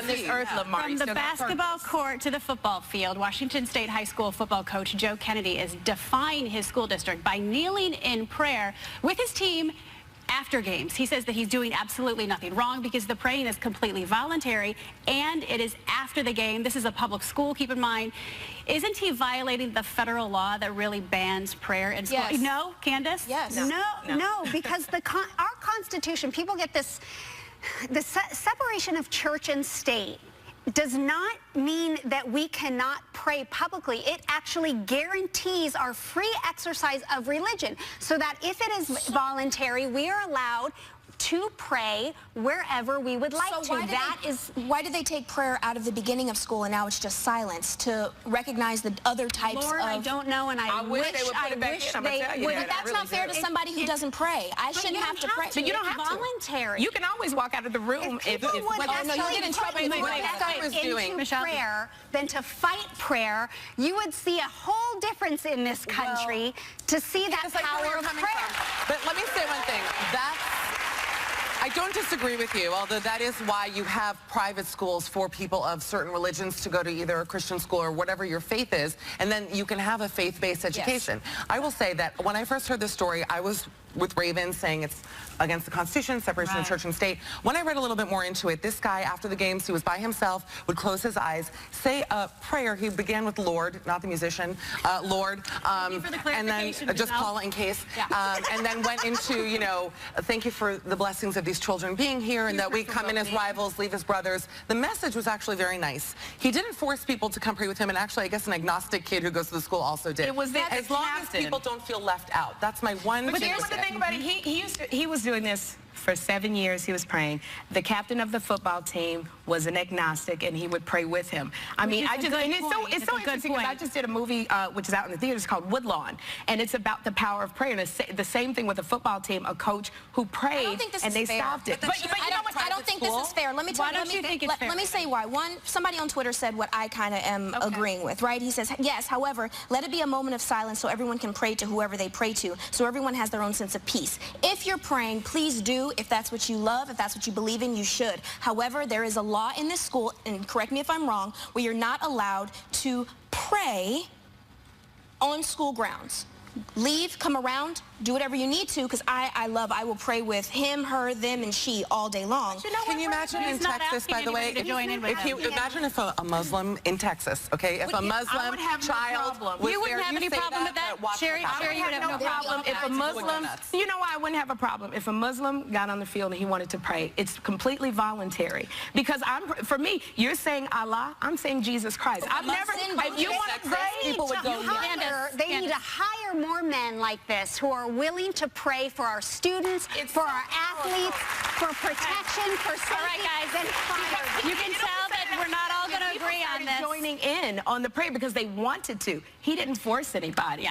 on this earth, Lamar. From the basketball court to the football field, Washington State High School football coach Joe Kennedy is defying his school district by kneeling in prayer with his team after games. He says that he's doing absolutely nothing wrong because the praying is completely voluntary and it is after the game. This is a public school, keep in mind. Isn't he violating the federal law that really bans prayer in school? Yes. No, Candace? Yes. No, because our Constitution, people get this, the separation of church and state does not mean that we cannot pray publicly. It actually guarantees our free exercise of religion, so that if it is voluntary, we are allowed to pray wherever we would like to. Why did they take prayer out of the beginning of school and now it's just silence to recognize the other types Lord, of... I don't know, and I wish they would put it back in. But that's not fair to somebody who doesn't pray. I shouldn't have to pray. But you don't have to. Voluntary. You can always walk out of the room if no, you get in trouble. Into prayer than to fight prayer, you would see a whole difference in this country to see that power of prayer. But let me say one thing. I don't disagree with you, although that is why you have private schools for people of certain religions to go to either a Christian school or whatever your faith is, and then you can have a faith-based education. Yes. I will say that when I first heard this story, I was with Raven saying it's against the Constitution, separation of church and state. When I read a little bit more into it, this guy, after the games, he was by himself, would close his eyes, say a prayer. He began with Lord, not the musician, Lord, and then just Paula in case, and then went into, you know, thank you for the blessings of these children being here and that we come in as rivals, leave as brothers. The message was actually very nice. He didn't force people to come pray with him, and actually I guess an agnostic kid who goes to the school also did. It was as long as people don't feel left out. That's my one thing. But here's the thing about it. He was doing this for 7 years. He was praying. The captain of the football team was an agnostic, and he would pray with him. I mean, it's so interesting because I just did a movie which is out in the theaters called Woodlawn, and it's about the power of prayer. And it's the same thing with the football team, a coach who prayed and they stopped it. But I don't think this is fair. Let me tell you. Let me say why. One, somebody on Twitter said what I kind of am agreeing with, right? He says, yes, however, let it be a moment of silence so everyone can pray to whoever they pray to, so everyone has their own sense of peace. If you're praying, please do. If that's what you love, if that's what you believe in, you should. However, there is a law in this school, and correct me if I'm wrong, where you're not allowed to pray on school grounds. Leave, come around, do whatever you need to, because I will pray with him, her, them, and she all day long. Can you imagine in Texas, by the way, imagine if a Muslim in Texas, okay, if a Muslim child was there, you wouldn't have any problem with that, Sherry, you would have no problem if a Muslim, you know why I wouldn't have a problem? If a Muslim got on the field and he wanted to pray, it's completely voluntary. Because for me, you're saying Allah, I'm saying Jesus Christ. I've never, if you want to pray, people would go, they need to hire more men like this who are willing to pray for our students, for our athletes, for protection, for safety. All right, guys, you can tell that we're not all going to agree on this. Joining in on the prayer because they wanted to. He didn't force anybody.